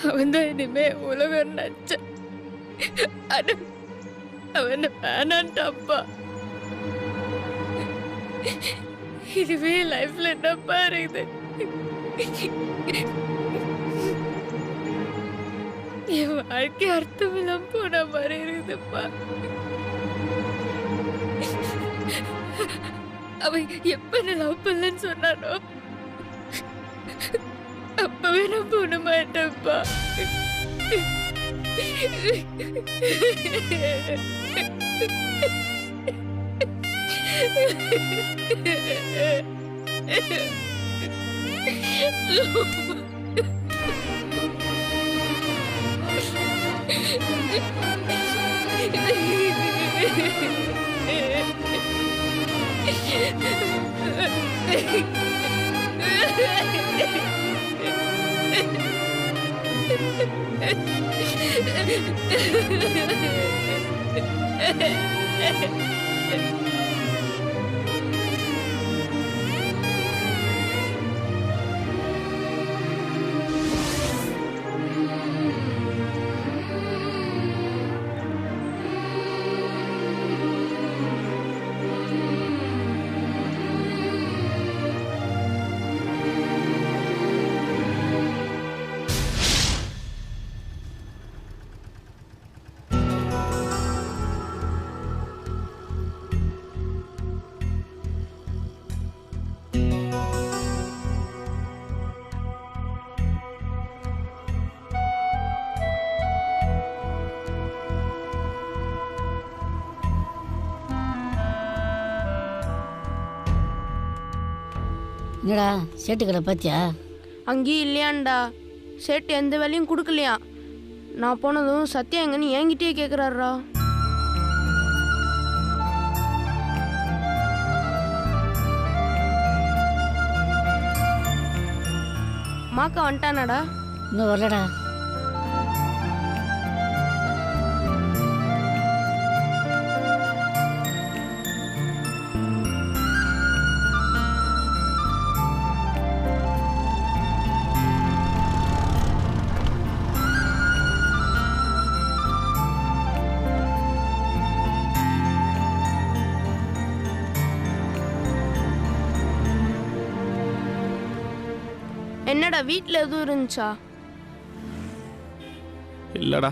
அவன்தான் இனிமே உலகம் நச்ச. அவன் வேணான்ட்டாப்பா. இதுவே லைஃப்ல என்னப்பா இருக்குது? என் வாழ்க்கை அர்த்தம் இல்லாம போன மாதிரி இருக்குதுப்பா. அவன் எப்ப என்ன லவ் பண்ணலன்னு சொன்னானோ அப்பவே நான் போன மாட்டேன்ப்பா. என்னடா சேட்டு கடை பார்த்தியா? அங்கேயும் இல்லையாண்டா. சேட்டு எந்த வேலையும் கொடுக்கலையா. நான் போனதும் சத்யா எங்கன்னு என்கிட்டயே கேட்குறாரா. மாக்கா வந்துட்டானாடா? இன்னும் வரலடா. என்னடா வீட்டில் எதுவும் இருந்துச்சா? இல்லைடா,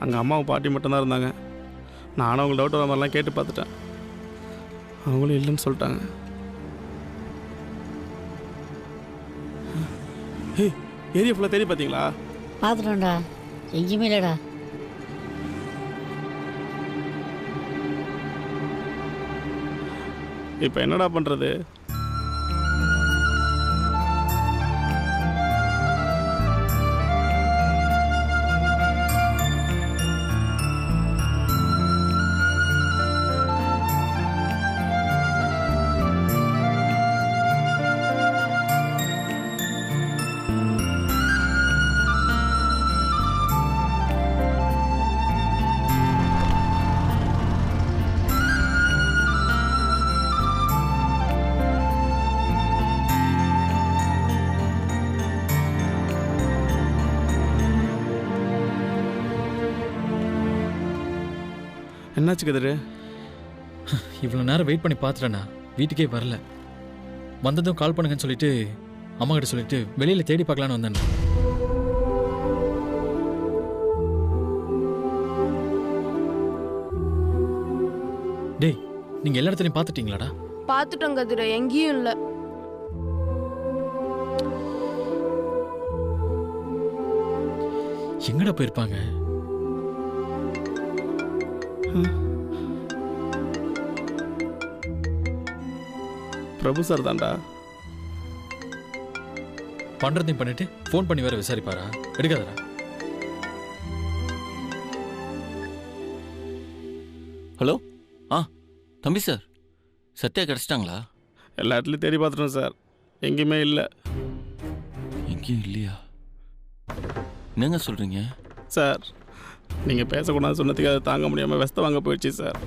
அங்கே அம்மாவும் பாட்டி மட்டும்தான் இருந்தாங்க. நானும் அவங்க டவுட் வர மாதிரிலாம் கேட்டு பார்த்துட்டேன். அவங்களும் இல்லைன்னு சொல்லிட்டாங்க. ஏரியா ஃபுல்லாக தேடி பார்த்தீங்களா? பார்த்துட்டோம்டா, எங்கேயுமே இல்லைடா. இப்போ என்னடா பண்ணுறது? என்னாச்சு கதிரு? இவ்வளோ நேரம் வெயிட் பண்ணி பார்த்துட்டேண்ணா, வீட்டுக்கே வரல. வந்ததும் கால் பண்ணுங்கன்னு சொல்லிட்டு அம்மா கிட்ட சொல்லிட்டு வெளியில் தேடி பார்க்கலான்னு வந்தேன். டேய், நீங்கள் எல்லா இடத்துலையும் பார்த்துட்டீங்களாடா? பார்த்துட்டோம் கதிர, எங்கேயும் இல்லை. எங்கடா போயிருப்பாங்க? பிரபு சார் தான்டா. பண்றதையும் பண்ணிட்டு ஃபோன் பண்ணி வேற விசாரிப்பாரா? எடுக்காதடா. ஹலோ, தம்பி சார், சத்யா கிடச்சிட்டாங்களா? எல்லா இடத்துலையும் தேடி பார்த்துட்டோம் சார், எங்கேயுமே இல்லை. எங்கேயும் இல்லையா? என்னங்க சொல்கிறீங்க சார்? நீங்கள் பேசக்கூடாதுன்னு சொன்னதுக்கு அதை தாங்க முடியாமல் வெஸ்த வாங்க போயிடுச்சு சார்.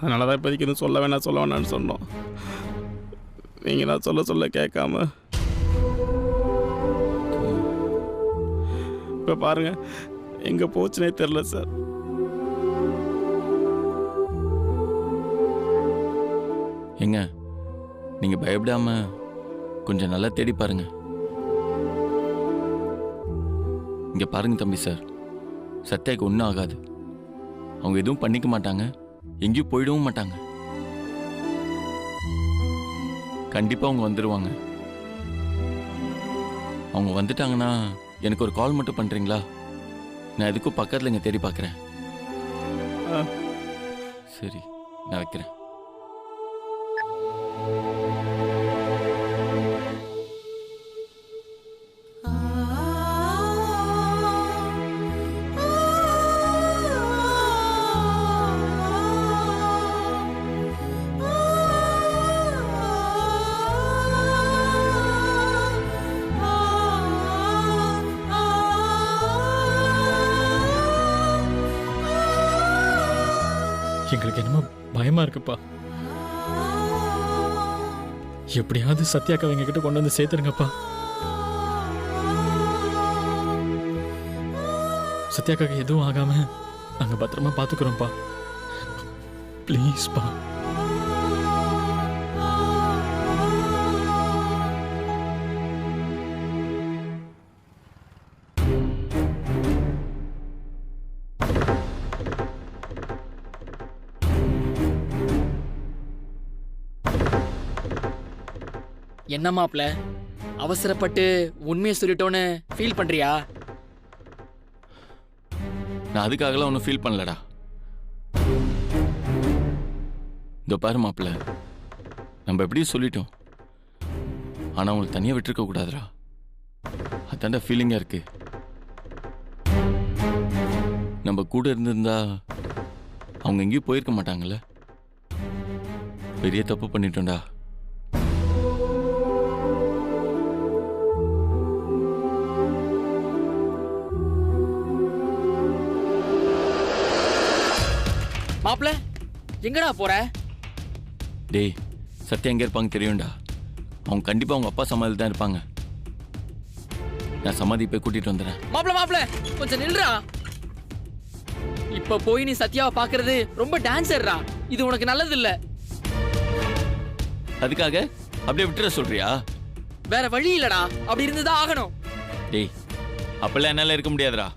அதனால தான் இப்போதைக்கு எதுவும் சொல்ல வேணாம்னு சொன்னோம். நீங்கள் நான் சொல்ல கேட்காம இப்போ பாருங்கள் எங்கே போச்சுனே தெரில சார். எங்க நீங்கள் பயப்படாம கொஞ்சம் நல்லா தேடி பாருங்க. இங்கே பாருங்க தம்பி சார், சத்யாவுக்கு ஒன்றும் ஆகாது. அவங்க எதுவும் பண்ணிக்க மாட்டாங்க, எங்கேயும் போயிடவும் மாட்டாங்க. கண்டிப்பாக அவங்க வந்துடுவாங்க. அவங்க வந்துட்டாங்கன்னா எனக்கு ஒரு கால் மட்டும் பண்ணுறீங்களா? நான் எதுக்கும் பக்கத்தில் இங்கே தேடி பார்க்குறேன். சரி, நான் வைக்கிறேன். எங்களுக்கு என்னமோ பயமா இருக்குப்பா. எப்படியாவது சத்யாக்காவை எங்க கிட்ட கொண்டு வந்து சேர்த்துருங்கப்பா. சத்யாக்காக்கு எதுவும் ஆகாம நாங்க பத்திரமா பாத்துக்கிறோம்ப்பா. ப்ளீஸ்ப்பா. என்ன மாப்ள, அவசரப்பட்டு உண்மையை சொல்லிட்டோன்னு ஃபீல் பண்றியா? நான் அதுக்காகலாம் ஒன்றும் ஃபீல் பண்ணலடா. இந்த பாரு மாப்பிள்ள, நம்ம எப்படியும் சொல்லிட்டோம். ஆனால் அவங்களுக்கு தனியாக விட்டுருக்க கூடாதுடா. அதான்டா ஃபீலிங்காக இருக்கு. நம்ம கூட இருந்திருந்தா அவங்க எங்கேயும் போயிருக்க மாட்டாங்கல்ல. பெரிய தப்பு பண்ணிட்டோம்டா. மாப்ள, எங்கடா போற? டேய், சத்யா எங்கே இருப்பாங்க தெரியும்டா. அவங்க கண்டிப்பாக அவங்க அப்பா சமாதி தான் இருப்பாங்க. நான் சமாதி போய் கூட்டிட்டு வந்துடுறேன். மாப்ள கொஞ்சம் நில்றா. இப்ப போய் நீ சத்யாவை பாக்குறது ரொம்ப டான்ஸர்ரா. இது உனக்கு நல்லது இல்ல. அதுக்காக அப்படியே விட்டுற சொல்றியா? வேற வழி இல்லடா, அப்படி இருந்துதான் ஆகணும். டேய், அப்பெல்லாம் என்னால இருக்க முடியாதுடா.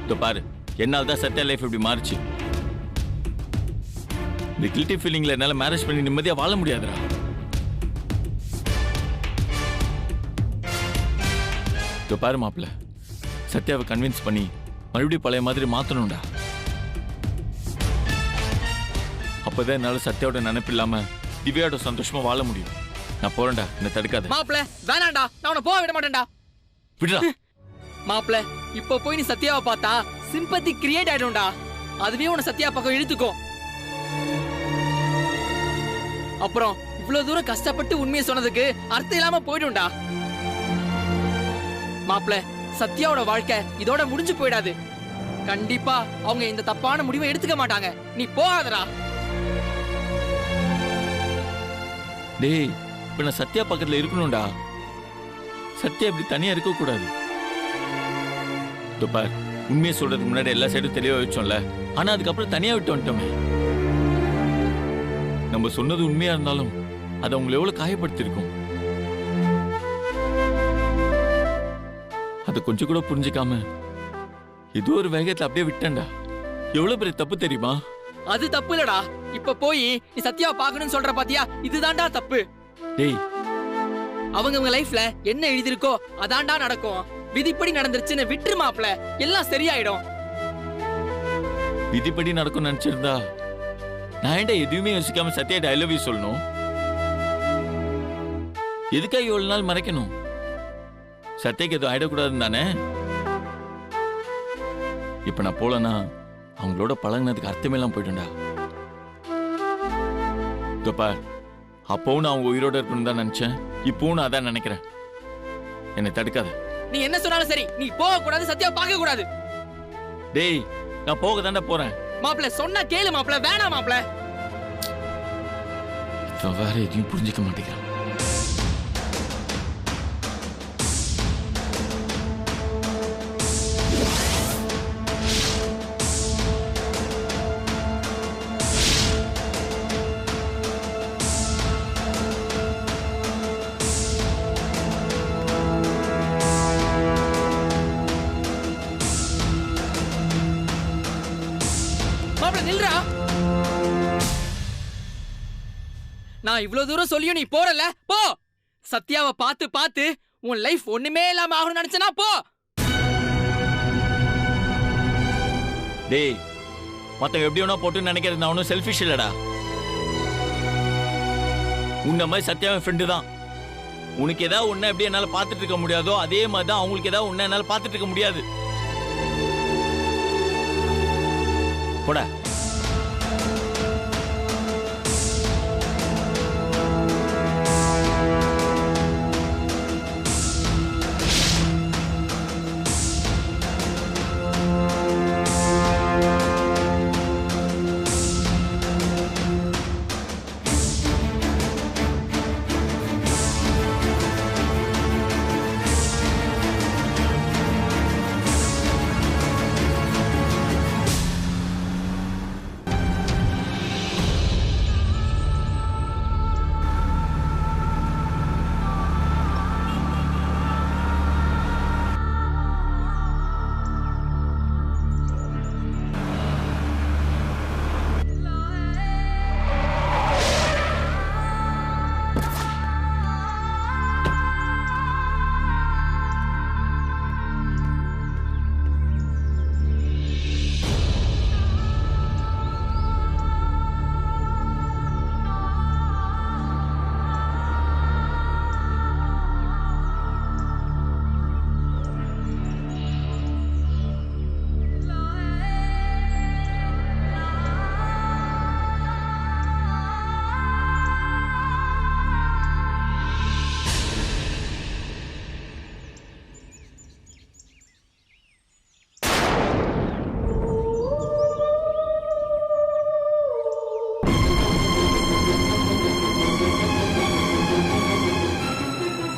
இதோ பாரு, என்னால் தான் சத்யா லைஃப் இப்படி மாறிச்சு. இந்த கில்ட்டி ஃபீலிங்ல என்னால மேரேஜ் பண்ணி நிம்மதியா வாழ முடியாதுடா. இதோ பாரு மாப்பிள்ள, சத்யாவை கன்வின்ஸ் பண்ணி மறுபடியும் பழைய மாதிரி மாத்தணும்டா. அப்பதான் என்னால சத்யாவோட நினைப்பு இல்லாம திவ்யாவோட சந்தோஷமா வாழ முடியும். நான் போறேன்டா, என்ன தடுக்காத. மாப்ள வேணாண்டா, நான் உன்னை போக விட மாட்டேன்டா. விடுடா. மாப்ள, இப்ப போய் நீ சத்யாவை பார்த்தா சிம்பத்தி கிரியேட் ஆயிடும்டா. அதுவே உன்னை சத்யா பக்கம் இழுத்துக்கும். அப்புறம் இவ்வளவு தூரம் கஷ்டப்பட்டு உண்மையை சொன்னதுக்கு அர்த்தம் இல்லாம போயிடும்டா. மாப்ள, சத்யாவோட வாழ்க்கை இதோட முடிஞ்சு போயிடாது. கண்டிப்பா அவங்க இந்த தப்பான முடிவை எடுத்துக்க மாட்டாங்க. நீ போகாதடா. டேய், இப்ப நான் சத்யா பக்கத்துல இருக்கணும்டா. சத்யா இப்படி தனியா இருக்க கூடாது. இதோ பார், உண்மையை சொல்றதுக்கு முன்னாடி எல்லா சைடும் தெளிவா வச்சோம்ல. ஆனா அதுக்கப்புறம் தனியா விட்டு வந்துட்டோமே. நம்ம சொன்னது உண்மையா இருந்தாலும் அது அவங்களை எவ்வளவு காயப்படுத்திருக்கும். அதை கொஞ்சம் கூட புரிஞ்சுக்காம ஏதோ ஒரு வேகத்துல அப்படியே விட்டேன்டா. எவ்வளவு பெரிய தப்பு தெரியுமா? அது தப்பு இல்லடா. இப்ப போய் நீ சத்யாவை பார்க்கணும்னு சொல்ற பாத்தியா, இதுதான்டா தப்பு. டேய், அவங்க லைஃப்ல என்ன எழுதிருக்கோ அதான்டா நடக்கும். விதிப்படி நடந்துருச்சுன்னு விட்டுரு மாப்ள, எல்லாம் சரியாயிடும். விதிப்படி நடக்கும் நினைச்சிருந்தா நான் ஏன்டா எதுவுமே யோசிக்காம சத்யாட்ட ஐ லவ் யூ சொல்லணும்? எதுக்காக இவ்வளவு நாள் மறைக்கணும்? சத்யாக்கு எதுவும் ஆயிடக்கூடாதுன்னு தானே. இப்ப நான் போலனா அவங்களோட பழகினதுக்கு அர்த்தமே எல்லாம் போயிட்டுண்டா. பார், அப்பவும் நான் அவங்க உயிரோட இருக்கணும் தான் நினைச்சேன். இப்பவும் நான் அதான் நினைக்கிறேன். என்னை தடுக்காத. நீ என்ன சொன்னாலும் சரி, நீ போக கூடாது, சத்யாவை பார்க்க கூடாது. டேய், நான் போக தானே போறேன். மாப்ள சொன்னா கேளு மாப்ள, வேணாம் மாப்ள. இவன் வேற எதையும் புரிஞ்சிக்க மாட்டேங்கிறான். மாப்பிள நில்றா. நான் இவ்வளவு தூரம் சொல்லியும் நீ போறல, போ. சத்யாவை பார்த்து பார்த்து உன் லைஃப் ஒண்ணுமே இல்லாம ஆகணும்னு நினைச்சனா போ. டேய், மத்தவங்க எப்படி வேணா போட்டுன்னு நினைக்கிறது நான் ஒன்றும் செல்ஃபிஷ் இல்லடா. உன்ன மாதிரி சத்யாவின் ஃப்ரெண்டு தான். உனக்கு ஏதாவது ஒன்று எப்படி என்னால் பார்த்துட்டு இருக்க முடியாதோ அதே மாதிரி தான் அவங்களுக்கு ஏதாவது ஒன்று என்னால் பார்த்துட்டு இருக்க முடியாது. போட.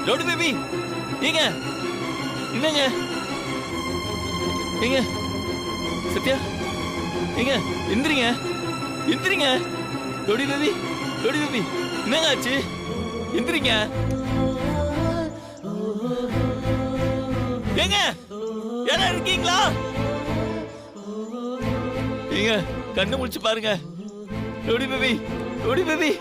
லோடு பேபி, ஏங்க என்னங்க? ஏங்க சத்யா, ஏங்க எந்திரிங்க, எந்திரிங்க. லோடி பேபி, லோடி பேபி, என்னங்க ஆச்சு? எந்திரிங்க. ஏங்க யாரா இருக்கீங்களா? ஏங்க கண்ணு முழிச்சு பாருங்க. Lodi baby, Lodi baby.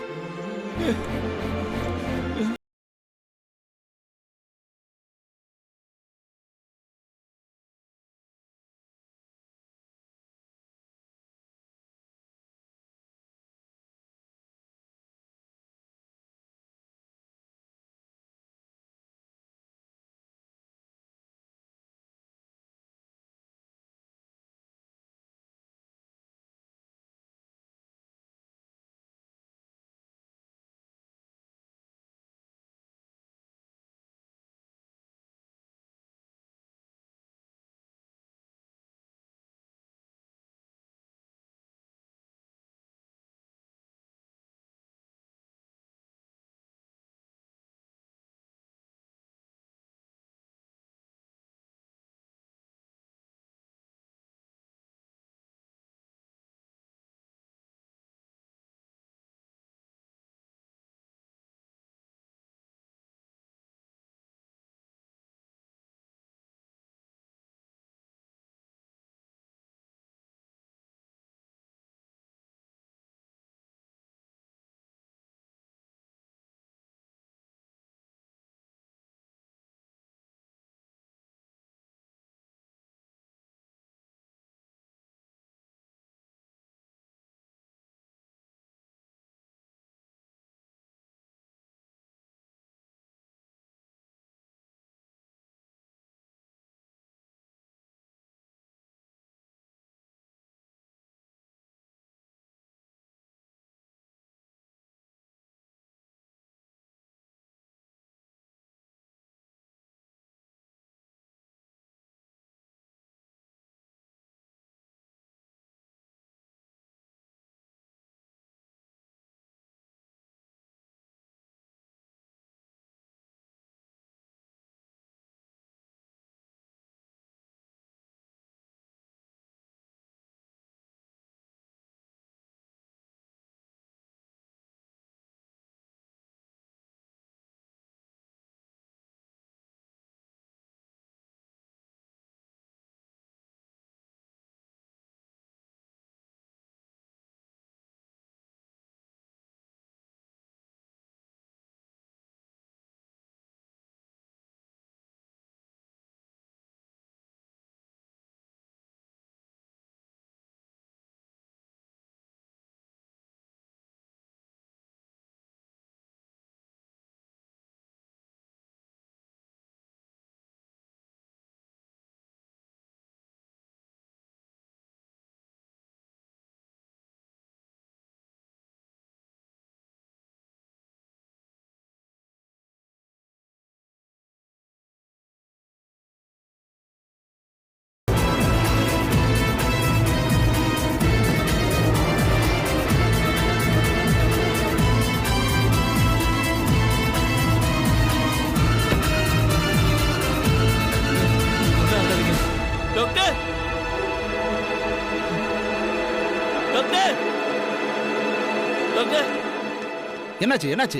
என்னாச்சு என்னாச்சு?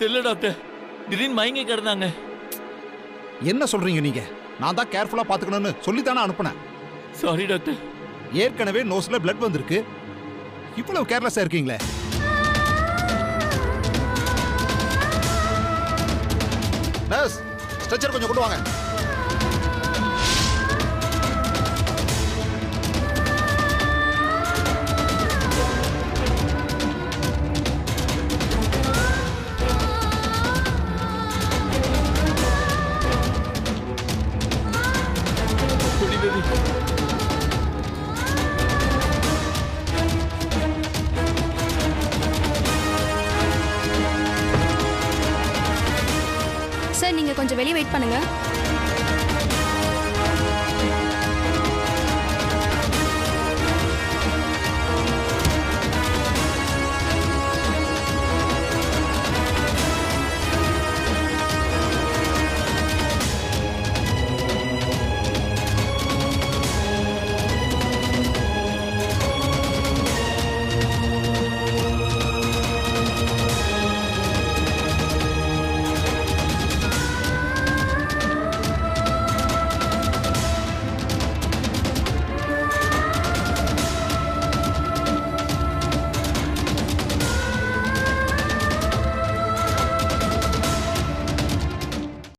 தெரியல டாக்டர், திடீர்னு மயங்கி கிடந்தாங்க. என்ன சொல்றீங்க நீங்க? நான் தான் கேர்ஃபுல்லா பாத்துக்கணும்னு சொல்லித்தானே அனுப்புனேன். Sorry doctor. ஏற்கனவே நோஸ்ல பிளட் வந்திருக்கு, இவ்வளவு கேர்லெஸ்ஸா இருக்கீங்களே. நர்ஸ், ஸ்ட்ரெச்சர் கொஞ்சம் கொண்டு வாங்க. சார், நீங்க கொஞ்சம் வெளியே வெயிட் பண்ணுங்க.